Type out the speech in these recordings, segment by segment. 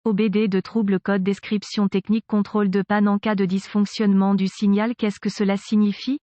OBD de trouble code description technique contrôle de panne en cas de dysfonctionnement du signal. Qu'est-ce que cela signifie?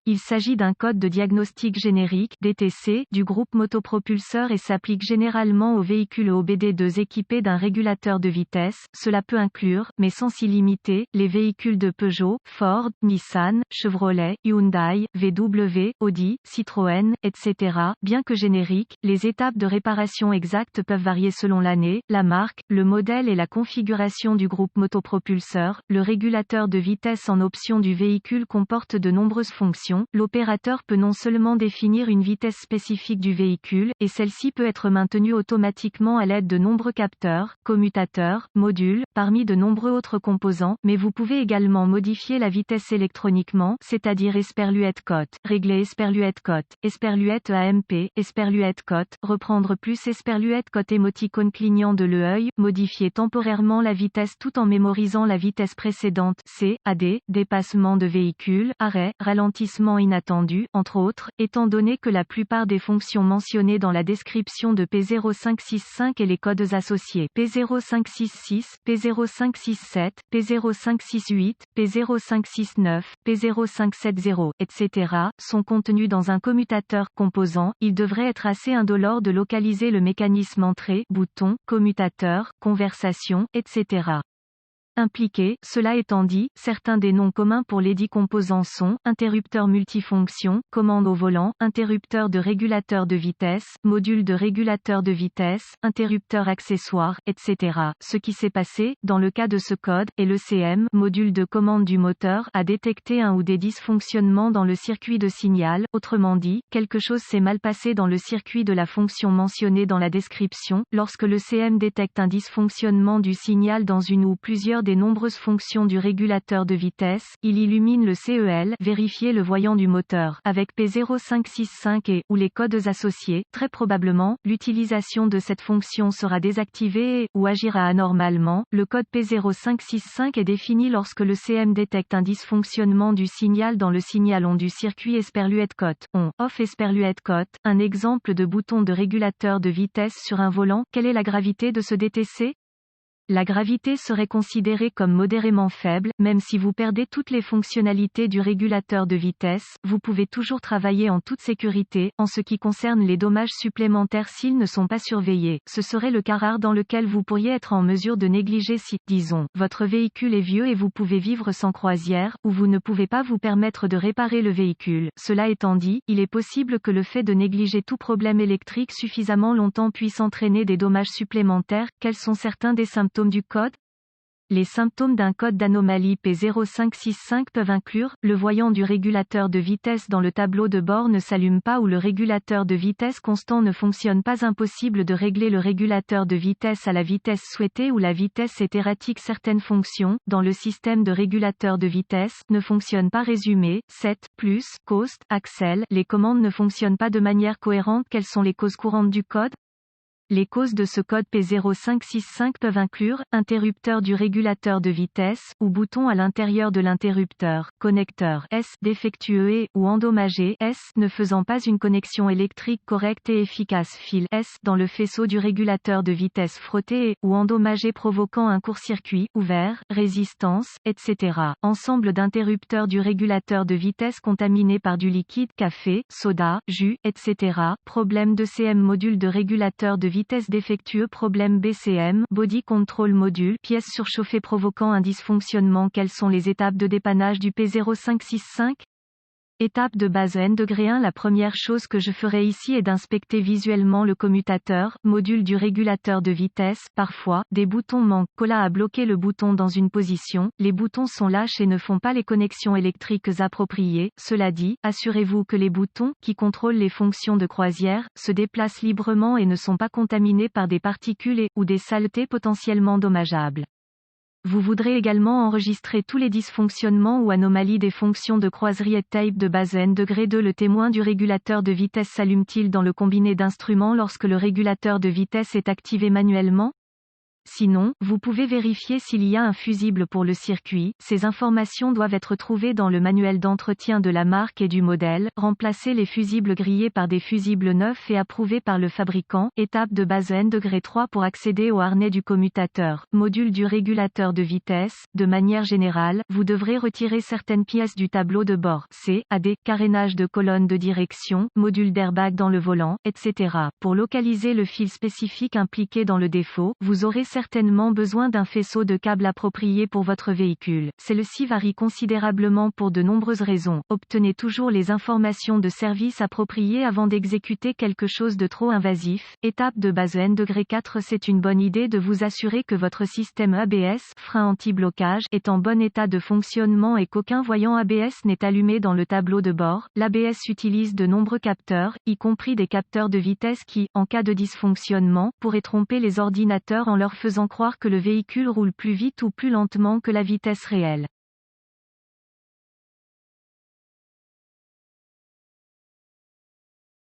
Il s'agit d'un code de diagnostic générique (DTC) du groupe motopropulseur et s'applique généralement aux véhicules OBD2 équipés d'un régulateur de vitesse. Cela peut inclure, mais sans s'y limiter, les véhicules de Peugeot, Ford, Nissan, Chevrolet, Hyundai, VW, Audi, Citroën, etc. Bien que génériques, les étapes de réparation exactes peuvent varier selon l'année, la marque, le modèle et la configuration du groupe motopropulseur. Le régulateur de vitesse en option du véhicule comporte de nombreuses fonctions. L'opérateur peut non seulement définir une vitesse spécifique du véhicule, et celle-ci peut être maintenue automatiquement à l'aide de nombreux capteurs, commutateurs, modules, parmi de nombreux autres composants, mais vous pouvez également modifier la vitesse électroniquement, c'est-à-dire esperluette cote, régler esperluette cote, esperluette AMP, esperluette cote, reprendre plus esperluette cote émoticône clignant de l'œil, modifier temporairement la vitesse tout en mémorisant la vitesse précédente, CAD, dépassement de véhicule, arrêt, ralentissement inattendu, entre autres, étant donné que la plupart des fonctions mentionnées dans la description de P0565 et les codes associés P0566, P0567, P0568, P0569, P0570, etc., sont contenus dans un commutateur composant. Il devrait être assez indolore de localiser le mécanisme entrée, bouton, commutateur, conversation, etc. impliqués. Cela étant dit, certains des noms communs pour les dits composants sont interrupteur multifonction, commande au volant, interrupteur de régulateur de vitesse, module de régulateur de vitesse, interrupteur accessoire, etc. Ce qui s'est passé, dans le cas de ce code, est le CM, module de commande du moteur, a détecté un ou des dysfonctionnements dans le circuit de signal. Autrement dit, quelque chose s'est mal passé dans le circuit de la fonction mentionnée dans la description. Lorsque le CM détecte un dysfonctionnement du signal dans une ou plusieurs des nombreuses fonctions du régulateur de vitesse, il illumine le CEL, vérifier le voyant du moteur, avec P0565 et, ou les codes associés. Très probablement, l'utilisation de cette fonction sera désactivée et, ou agira anormalement. Le code P0565 est défini lorsque le CM détecte un dysfonctionnement du signal dans le signal on du circuit esperluette cote, on-off esperluette cote, un exemple de bouton de régulateur de vitesse sur un volant. Quelle est la gravité de ce DTC? La gravité serait considérée comme modérément faible, même si vous perdez toutes les fonctionnalités du régulateur de vitesse, vous pouvez toujours travailler en toute sécurité. En ce qui concerne les dommages supplémentaires s'ils ne sont pas surveillés, ce serait le cas rare dans lequel vous pourriez être en mesure de négliger si, disons, votre véhicule est vieux et vous pouvez vivre sans croisière, ou vous ne pouvez pas vous permettre de réparer le véhicule. Cela étant dit, il est possible que le fait de négliger tout problème électrique suffisamment longtemps puisse entraîner des dommages supplémentaires. Quels sont certains des symptômes du code? Les symptômes d'un code d'anomalie P0565 peuvent inclure, le voyant du régulateur de vitesse dans le tableau de bord ne s'allume pas ou le régulateur de vitesse constant ne fonctionne pas. Impossible de régler le régulateur de vitesse à la vitesse souhaitée ou la vitesse est erratique. Certaines fonctions, dans le système de régulateur de vitesse, ne fonctionnent pas. Résumé, 7, plus, coast, axel, les commandes ne fonctionnent pas de manière cohérente. Quelles sont les causes courantes du code? Les causes de ce code P0565 peuvent inclure, interrupteur du régulateur de vitesse, ou bouton à l'intérieur de l'interrupteur, connecteur S défectueux et, ou endommagé S ne faisant pas une connexion électrique correcte et efficace, fil S dans le faisceau du régulateur de vitesse frotté et, ou endommagé provoquant un court-circuit, ouvert, résistance, etc. Ensemble d'interrupteurs du régulateur de vitesse contaminés par du liquide, café, soda, jus, etc. Problème de CM module de régulateur de vitesse défectueux. Problème BCM, Body Control Module, pièce surchauffée provoquant un dysfonctionnement. Quelles sont les étapes de dépannage du P0565? Étape de base N-1. La première chose que je ferai ici est d'inspecter visuellement le commutateur, module du régulateur de vitesse. Parfois, des boutons manquent. Cola a bloqué le bouton dans une position, les boutons sont lâches et ne font pas les connexions électriques appropriées. Cela dit, assurez-vous que les boutons, qui contrôlent les fonctions de croisière, se déplacent librement et ne sont pas contaminés par des particules et, ou des saletés potentiellement dommageables. Vous voudrez également enregistrer tous les dysfonctionnements ou anomalies des fonctions de croiserie et tape de base N-2. Le témoin du régulateur de vitesse s'allume-t-il dans le combiné d'instruments lorsque le régulateur de vitesse est activé manuellement? Sinon, vous pouvez vérifier s'il y a un fusible pour le circuit. Ces informations doivent être trouvées dans le manuel d'entretien de la marque et du modèle. Remplacez les fusibles grillés par des fusibles neufs et approuvés par le fabricant. Étape de base N°3 pour accéder au harnais du commutateur. Module du régulateur de vitesse. De manière générale, vous devrez retirer certaines pièces du tableau de bord. C.A.D. Carénage de colonne de direction, module d'airbag dans le volant, etc. Pour localiser le fil spécifique impliqué dans le défaut, vous aurez certainement besoin d'un faisceau de câbles approprié pour votre véhicule. Celle-ci varie considérablement pour de nombreuses raisons. Obtenez toujours les informations de service appropriées avant d'exécuter quelque chose de trop invasif. Étape de base N°4. C'est une bonne idée de vous assurer que votre système ABS, frein anti-blocage, est en bon état de fonctionnement et qu'aucun voyant ABS n'est allumé dans le tableau de bord. L'ABS utilise de nombreux capteurs, y compris des capteurs de vitesse qui, en cas de dysfonctionnement, pourraient tromper les ordinateurs en leur faisant croire que le véhicule roule plus vite ou plus lentement que la vitesse réelle.